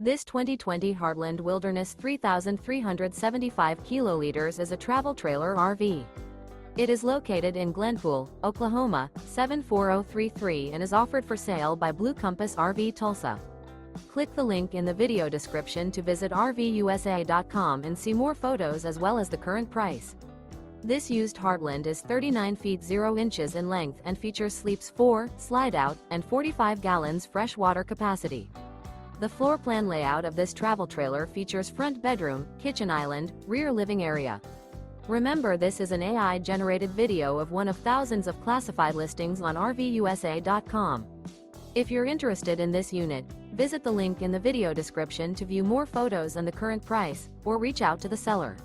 This 2020 Heartland Wilderness 3,375 kiloliters is a travel trailer RV. It is located in Glenpool, Oklahoma, 74033 and is offered for sale by Blue Compass RV Tulsa. Click the link in the video description to visit RVUSA.com and see more photos as well as the current price. This used Heartland is 39 feet 0 inches in length and features sleeps 4, Slideout, and 45 gallons fresh water capacity. The floor plan layout of this travel trailer features front bedroom, kitchen island, rear living area. Remember, this is an AI-generated video of one of thousands of classified listings on RVUSA.com. If you're interested in this unit, visit the link in the video description to view more photos and the current price, or reach out to the seller.